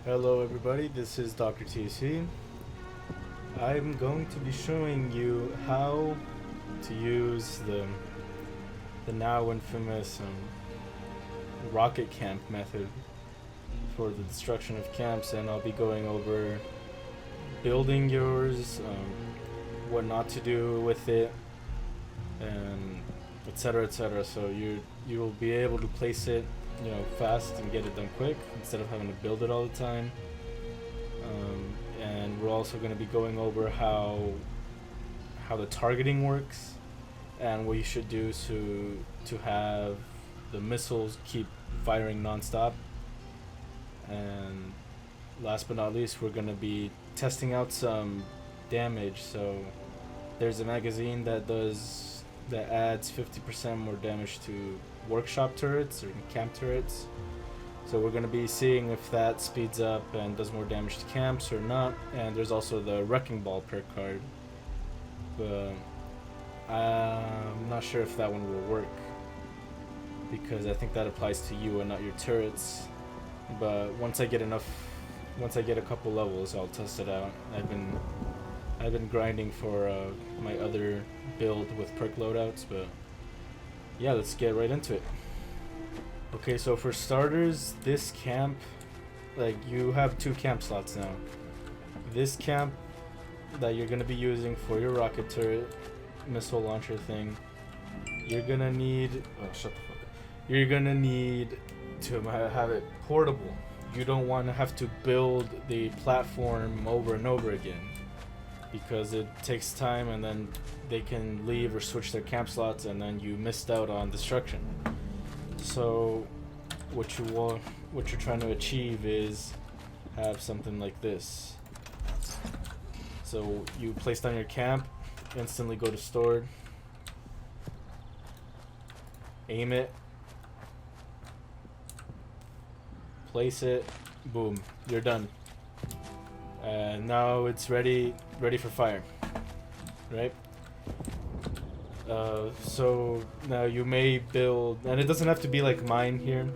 Hello everybody, this is Dr.TC. I'm going to be showing you how to use the now infamous rocket camp method for the destruction of camps, and I'll be going over building yours, what not to do with it, and etc, etc. So you'll be able to place it fast and get it done quick instead of having to build it all the time. And we're also going to be going over how the targeting works and what you should do to have the missiles keep firing non-stop. And last but not least, we're going to be testing out some damage. So there's a magazine that adds 50% more damage to workshop turrets or camp turrets. So we're going to be seeing if that speeds up and does more damage to camps or not. And there's also the Wrecking Ball perk card, but I'm not sure if that one will work because I think that applies to you and not your turrets. But once I get a couple levels, I'll test it out. I've been grinding for my other build with perk loadouts, but yeah, let's get right into it. Okay, so for starters, this camp, you have 2 camp slots now. This camp that you're gonna be using for your rocket turret missile launcher thing, you're gonna need you're gonna need to have it portable. You don't want to have to build the platform over and over again, because it takes time and then they can leave or switch their camp slots and then you missed out on destruction. So what you're trying to achieve is have something like this. So you place down your camp, instantly go to stored, aim it, place it, boom, you're done. And now it's ready for fire, right? So now you may build, and it doesn't have to be like mine here.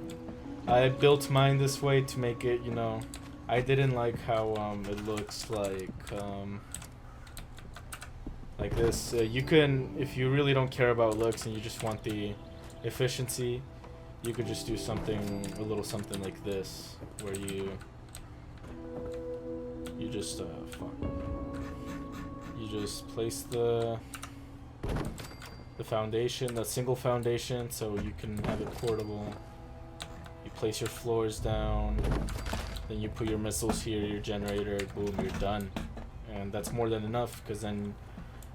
I built mine this way to make it, I didn't like how it looks like this. You can, if you really don't care about looks and you just want the efficiency, you could just do a little something like this, where you just you just place the foundation, the single foundation, so you can have it portable. You place your floors down, then you put your missiles here, your generator, boom, you're done. And that's more than enough, because then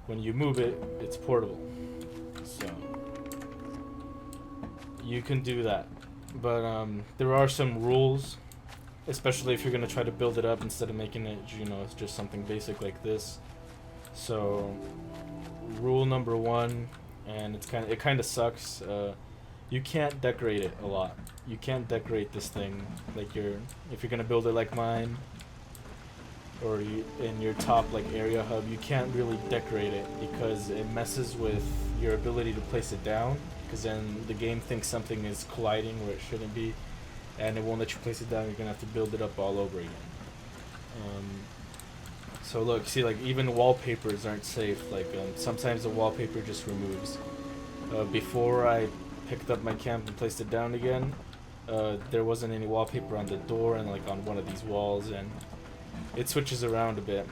when you move it, it's portable. So you can do that, but there are some rules, especially if you're going to try to build it up instead of making it, it's just something basic like this. So rule number 1, and it kind of sucks, you can't decorate it a lot. You can't decorate this thing if you're going to build it like mine, or in your top area hub, you can't really decorate it because it messes with your ability to place it down, because then the game thinks something is colliding where it shouldn't be, and it won't let you place it down. You're gonna have to build it up all over again. So look, see, even wallpapers aren't safe. Sometimes the wallpaper just removes. Before I picked up my camp and placed it down again, there wasn't any wallpaper on the door and on one of these walls, and it switches around a bit.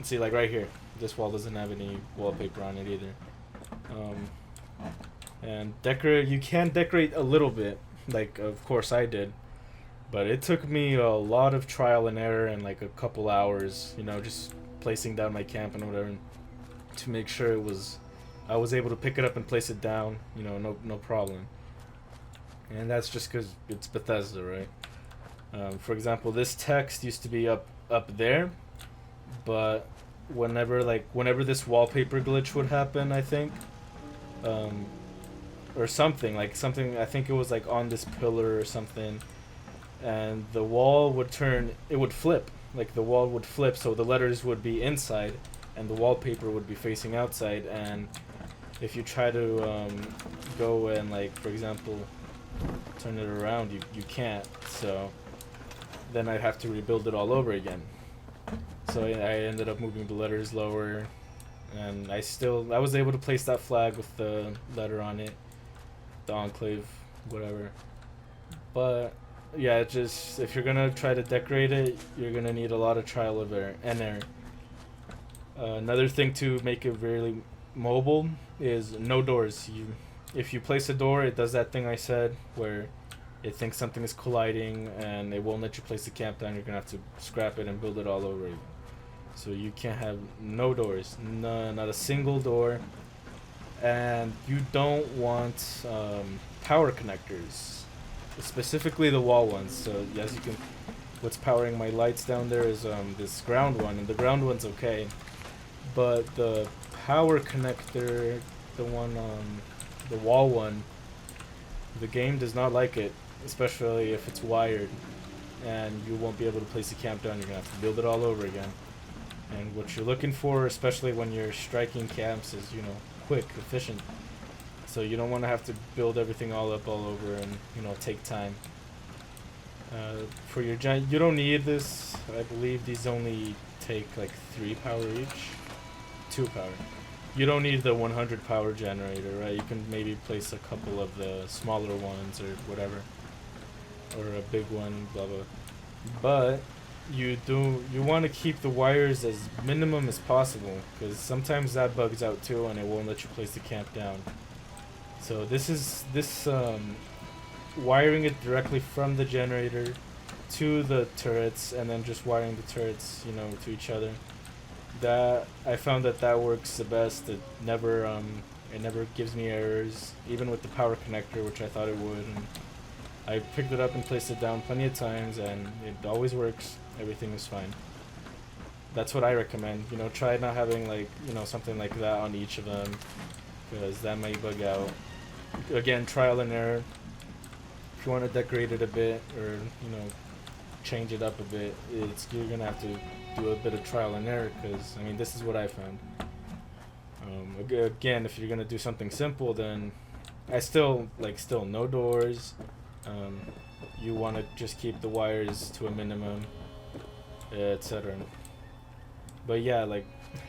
See, right here, this wall doesn't have any wallpaper on it either. And you can decorate a little bit, of course I did, but it took me a lot of trial and error and a couple hours, just placing down my camp and whatever, to make sure I was able to pick it up and place it down, no problem. And that's just because it's Bethesda, right? For example, this text used to be up there, but whenever this wallpaper glitch would happen, I think, or something, I think it was on this pillar or something, and the wall would flip, the wall would flip, so the letters would be inside and the wallpaper would be facing outside, and if you try to go and for example turn it around, you can't. So then I'd have to rebuild it all over again. So I ended up moving the letters lower, and I was able to place that flag with the letter on it, the Enclave, whatever. But yeah, just if you're gonna try to decorate it, you're gonna need a lot of trial and error. Another thing to make it really mobile is no doors. If you place a door, it does that thing I said where it thinks something is colliding and it won't let you place the camp down. You're gonna have to scrap it and build it all over again. So you can't have no doors, not a single door, and you don't want power connectors, specifically the wall ones. So as you can, what's powering my lights down there is this ground one, and the ground one's okay, but the power connector, the one the wall one, the game does not like it, especially if it's wired, and you won't be able to place the camp down. You're gonna have to build it all over again. And what you're looking for, especially when you're striking camps, is, you know, quick, efficient. So you don't want to have to build everything all up all over and, you know, take time. For your giant, you don't need this. I believe these only take like 3 power each, 2 power. You don't need the 100 power generator, right? You can maybe place a couple of the smaller ones or whatever, or a big one, blah blah. But you want to keep the wires as minimum as possible, because sometimes that bugs out too and it won't let you place the camp down. So this wiring it directly from the generator to the turrets, and then just wiring the turrets, you know, to each other. That I found that works the best. It never gives me errors, even with the power connector, which I thought it would. And I picked it up and placed it down plenty of times, and it always works. Everything is fine. That's what I recommend. You know, try not having, like, you know, something like that on each of them, because that may bug out. Again, trial and error. If you want to decorate it a bit, or, you know, change it up a bit, you're gonna have to do a bit of trial and error, because I mean, this is what I found. Again, if you're gonna do something simple, then I still no doors. You want to just keep the wires to a minimum, etc. But yeah, like,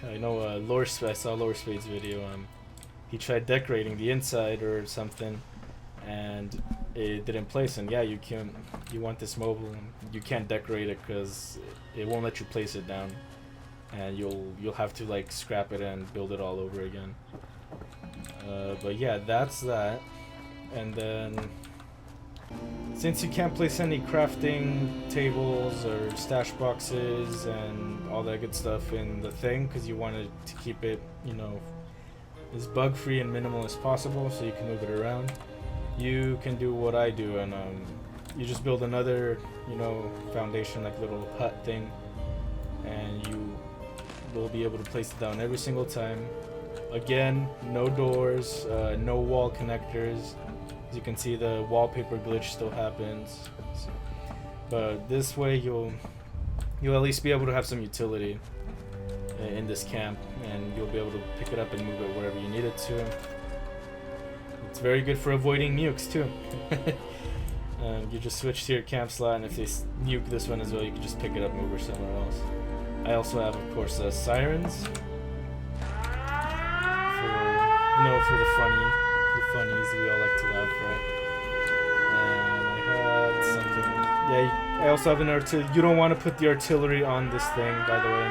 I know I saw Lore Spade's video. He tried decorating the inside or something, and it didn't place. And yeah, you want this mobile, you can't decorate it because it won't let you place it down, and you'll have to, like, scrap it and build it all over again. But yeah, that's that. And then, since you can't place any crafting tables or stash boxes and all that good stuff in the thing, because you wanted to keep it, you know, as bug free and minimal as possible, so you can move it around, you can do what I do, and you just build another, you know, foundation, like little hut thing, and you will be able to place it down every single time. Again, no doors, no wall connectors. As you can see, the wallpaper glitch still happens, but this way you'll at least be able to have some utility in this camp, and you'll be able to pick it up and move it wherever you need it to. It's very good for avoiding nukes too. You just switch to your camp slot, and if they nuke this one as well, you can just pick it up and move it somewhere else. I also have, of course, sirens for the funnies. We all like to laugh, right? And I had something. Yeah, I also have an artillery. You don't want to put the artillery on this thing, by the way.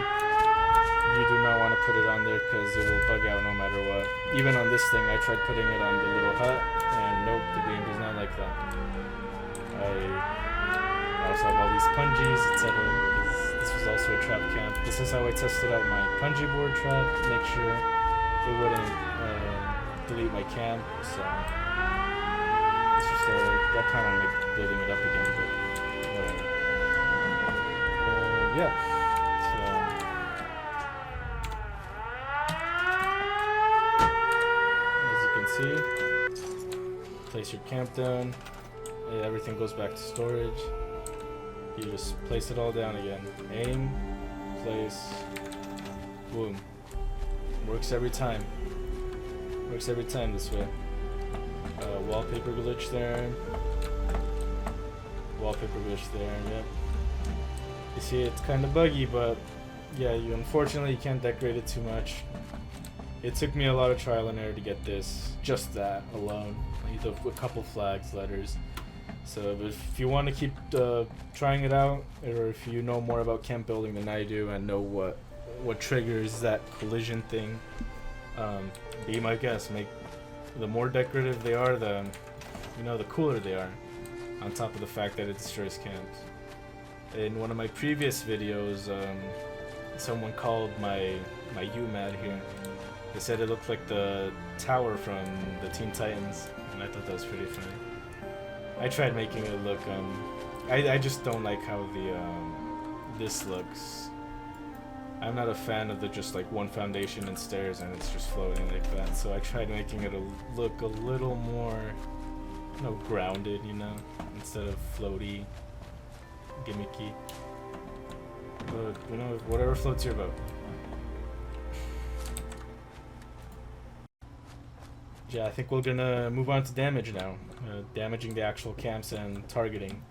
You do not want to put it on there, because it will bug out no matter what. Even on this thing, I tried putting it on the little hut, and nope, the game does not like that. I also have all these punjies, etc. This was also a trap camp. This is how I tested out my punji board trap, make sure it wouldn't delete my camp. So it's just I plan on building it up again, but whatever. Yeah. So as you can see, place your camp down. Everything goes back to storage. You just place it all down again. Aim, place, boom. Works every time. Works every time this way. Wallpaper glitch there. Wallpaper glitch there, yep. You see, it's kind of buggy, but yeah, unfortunately you can't decorate it too much. It took me a lot of trial and error to get this, just that alone. I need a couple flags, letters. So if you want to keep trying it out, or if you know more about camp building than I do and know what triggers that collision thing, be my guest. The more decorative they are, the cooler they are. On top of the fact that it destroys camps. In one of my previous videos, someone called my UMAD here. They said it looked like the tower from the Teen Titans, and I thought that was pretty funny. I tried making it look. I just don't like how this looks. I'm not a fan of the just like one foundation and stairs and it's just floating like that. So I tried making it look a little more, grounded, instead of floaty, gimmicky. But whatever floats your boat. Yeah, I think we're gonna move on to damage now. Damaging the actual camps and targeting.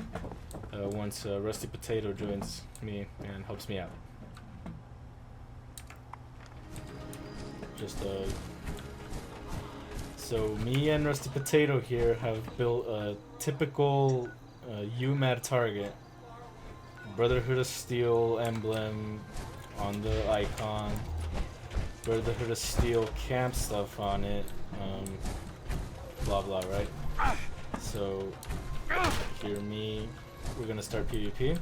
Once Rusty Potato joins me and helps me out. So me and Rusty Potato here have built a typical UMAD target. Brotherhood of Steel emblem on the icon. Brotherhood of Steel camp stuff on it. Blah blah, right? So here we're gonna start PvP.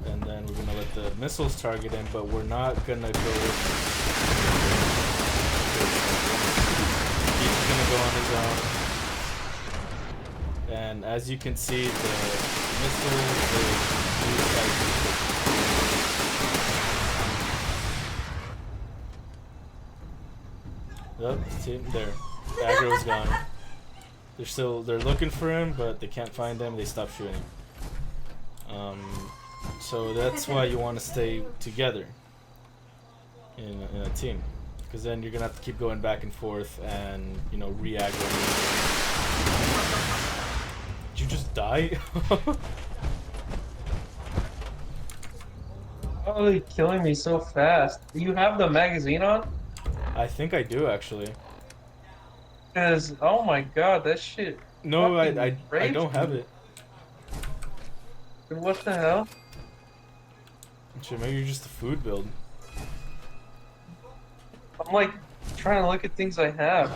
And then we're gonna let the missiles target him, but we're not gonna go with he's gonna go on his own. And as you can see, the missiles see, there. Aggro's gone. They're looking for him, but they can't find him. They stop shooting. So that's why you want to stay together in a team, because then you're gonna have to keep going back and forth and re-aggro. Did you just die? Oh, they're killing me so fast. Do you have the magazine on? I think I do actually. Cause oh my god, that shit. No, I don't have me. it. What the hell? Shit, maybe you're just a food build. I'm like trying to look at things I have.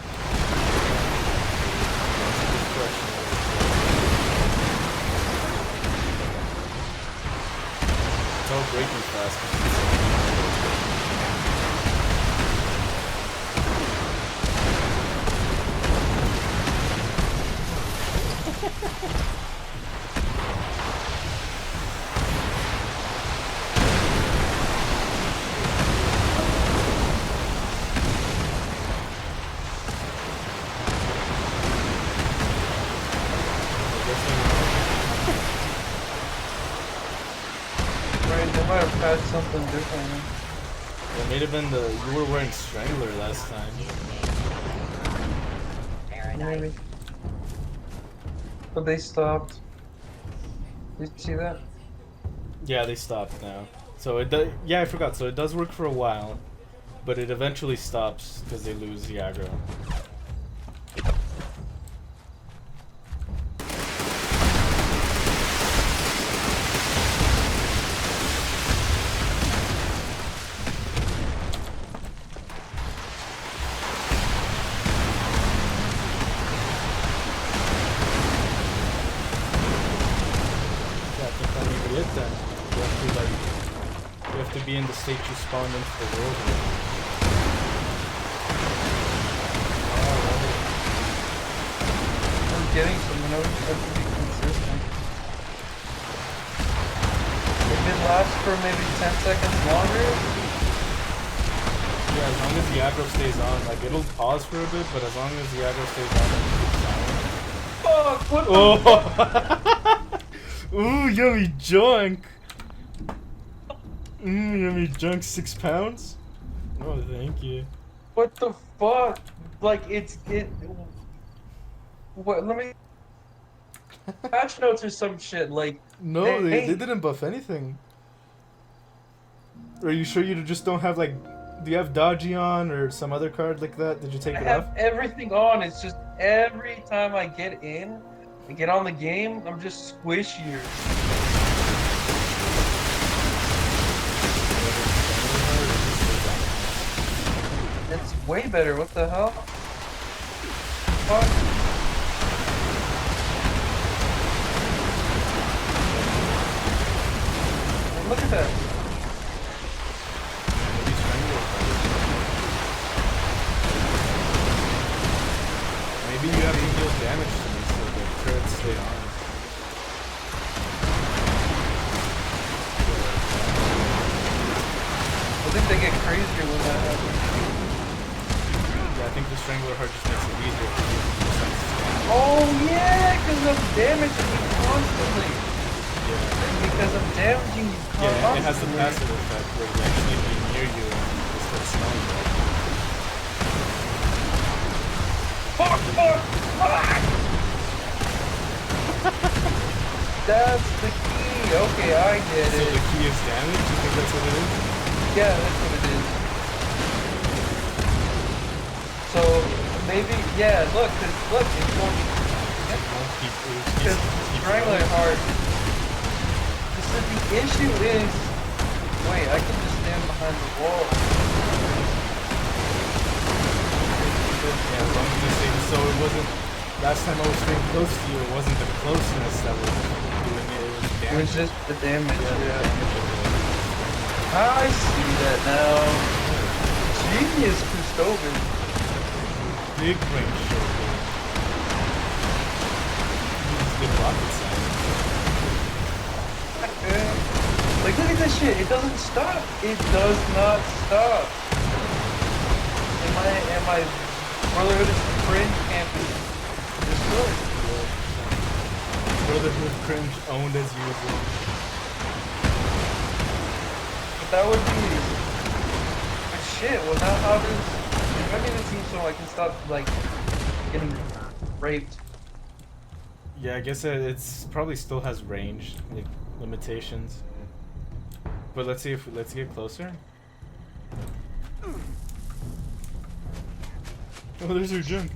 It's all breaking fast. They might have had something different. It may have been you were wearing Strangler last time. Maybe. But they stopped. Did you see that? Yeah, they stopped now. So it does. Yeah, I forgot. So it does work for a while, but it eventually stops because they lose the aggro. You have to be in the state you spawned into the world with. I'm getting some, you have to be consistent. If it lasts for maybe 10 seconds longer. Yeah, as long as the aggro stays on, like it'll pause for a bit, but as long as the aggro stays on, it keeps Fuck, what the fuck? Ooh, yummy junk! Yummy junk, 6 pounds? Oh, thank you. What the fuck? Like, it... What, let me... patch notes or some shit. Like, No, they hey, didn't buff anything. Are you sure you just don't have like? Do you have Dodgy on or some other card like that? Did you take I it off? have everything on. It's just every time I get in and get on the game, I'm just squishier. It's way better. What the hell? Fuck. And look at that. Maybe you have to deal damage to me so the turrets stay on. I think they get crazier when that happens. Yeah, I think the Strangler Heart just makes it easier for you. Oh yeah, because of damaging you constantly. Yeah. And because of damaging you constantly. Yeah, it has the passive effect where they actually be near you and they start smelling you. Fuck, fuck, fuck! That's the key. Okay, I get So it. the key is damage? You think that's what it is? Yeah, that's what it is. So maybe, yeah. Look, it's going. It won't keep Because Strangler Heart. So the issue is, wait, I can just stand behind the wall. Yeah, as long as you stay, so it wasn't, last time I was staying close to you, it wasn't the closeness that was doing it, it was the It damage. was just the damage. Yeah, Yeah. the damage. I see that now. Genius, Christovan. Big brain short there. You just did rocket science. Like, look at this shit. It doesn't stop. It does not stop. And my Brotherhood is cringe can't be destroyed. Brotherhood cringe owned as usual. But that would be. But shit, well, now how does. If I get a team so I can stop, like, getting raped. Yeah, I guess it's probably still has range like limitations. But let's see if let's get closer. Oh, there's your junk.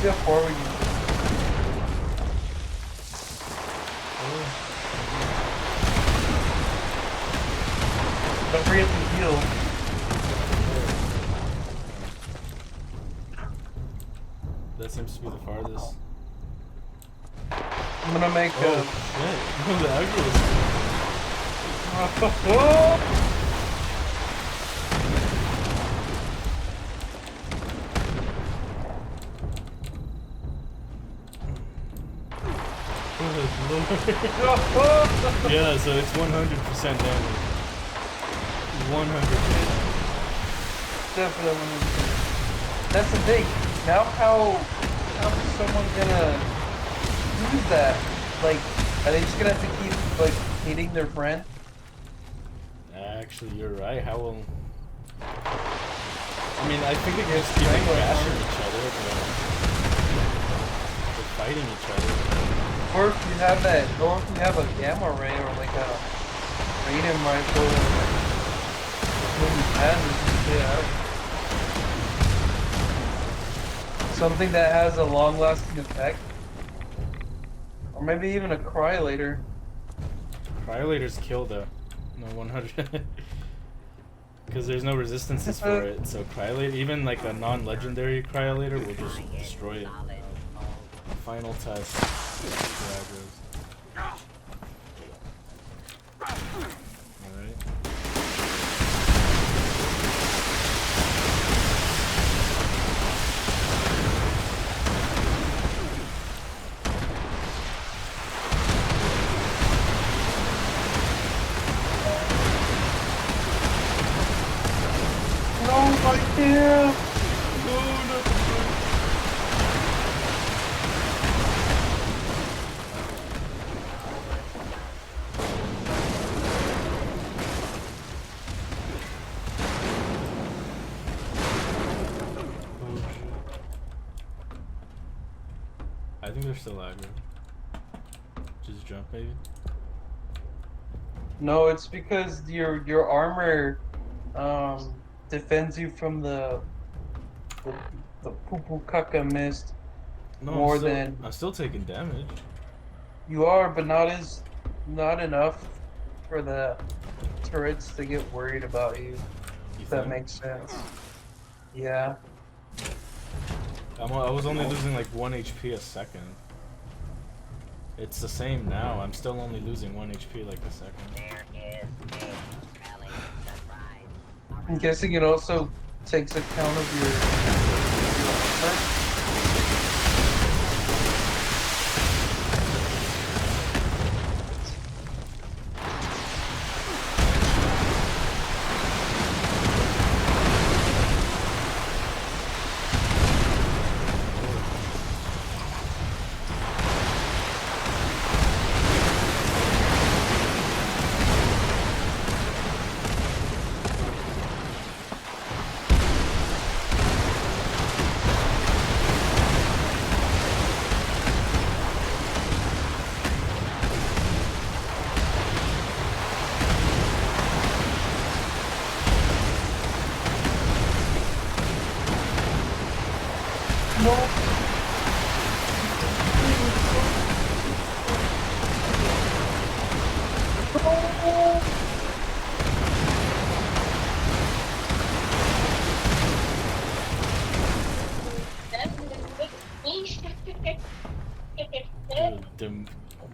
See how far we can. Don't forget to heal. That seems to be the farthest. I'm gonna make Oh, shit. No, the aggro is Whoa! Yeah, so it's 100% damage. 100%. Definitely. That's the thing. Now how is someone gonna use that? Like, are they just gonna have to keep like hitting their friend? Actually, you're right. How will? I mean, I think they can just keep like, bashing each other, but they're fighting each other. Or if you have that, or if you have a gamma ray or like a radium rifle, something that has a long-lasting effect, or maybe even a cryolator. Cryolators kill though. No 100. Because there's no resistances for it. So cryolator, even like a non-legendary cryolator, will just destroy it. Final test. Alright. No, I can't. No, not the I think they're still aggro. Just jump, maybe? No, it's because your armor defends you from the poo poo caca mist No, more than I'm still taking damage. you are, but not enough for the turrets to get worried about you. You If that think? makes sense. Yeah. I was only losing like 1 HP a second. It's the same now. I'm still only losing 1 HP like a second. I'm guessing it also takes account of your armor.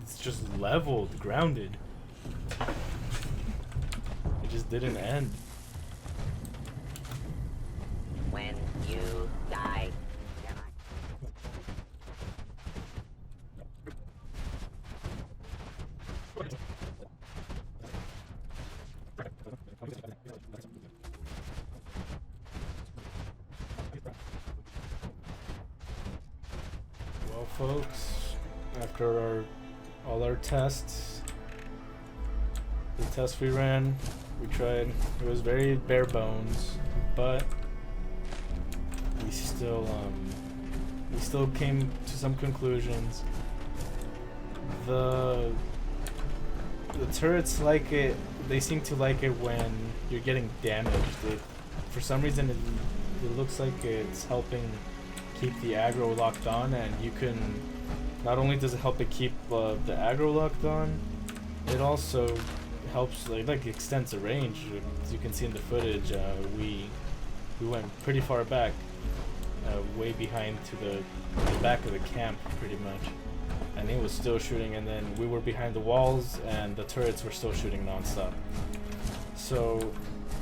It's just leveled, grounded. It just didn't end. When you die. Well, folks, after all our tests, the tests we ran, we tried. It was very bare bones, but we still came to some conclusions. The turrets like it. They seem to like it when you're getting damaged. For some reason, it looks like it's helping keep the aggro locked on, and you can. Not only does it help it keep the aggro locked on, it also helps like extends the range. As you can see in the footage, we went pretty far back, way behind to the back of the camp, pretty much, and it was still shooting. And then we were behind the walls, and the turrets were still shooting nonstop. So,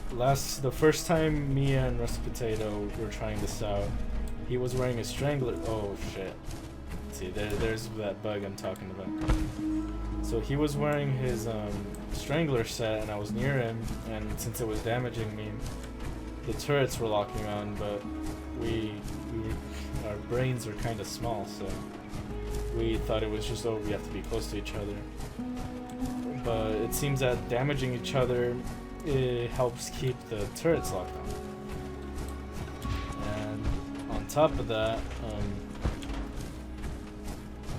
the first time me and Rusty Potato were trying this out, he was wearing a strangler. Oh shit. See, there's that bug I'm talking about. So he was wearing his strangler set, and I was near him, and since it was damaging me, the turrets were locking on, but our brains are kind of small, so we thought it was just, oh, we have to be close to each other. But it seems that damaging each other, it helps keep the turrets locked on. And on top of that,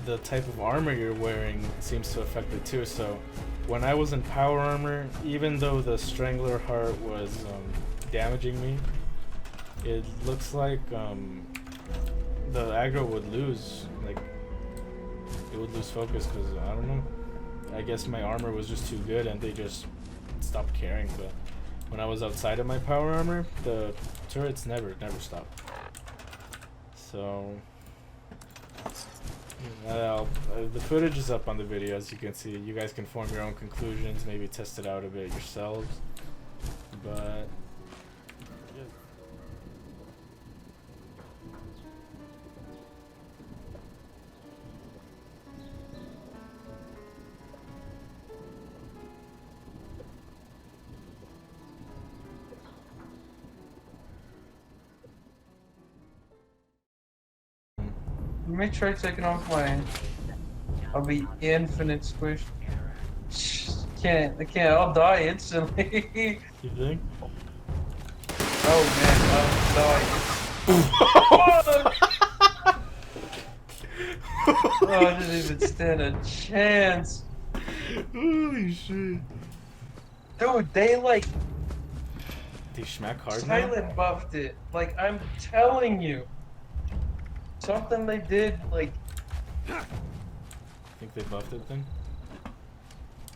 the type of armor you're wearing seems to affect it too. So when I was in power armor, even though the strangler heart was damaging me, it looks like the aggro would lose, like it would lose focus, because I don't know, I guess my armor was just too good and they just stopped caring. But when I was outside of my power armor, the turrets never stopped. So the footage is up on the video, as you can see. You guys can form your own conclusions, maybe test it out a bit yourselves. But Let me try taking off my. I'll be infinite squish. I can't. I'll die instantly. you think? Oh man, I'll die. Oh, I didn't even stand a chance. Holy shit. Dude, they like They schmack hard now? silent buffed it. Like, I'm telling you. Something they did, like, Think they buffed it then?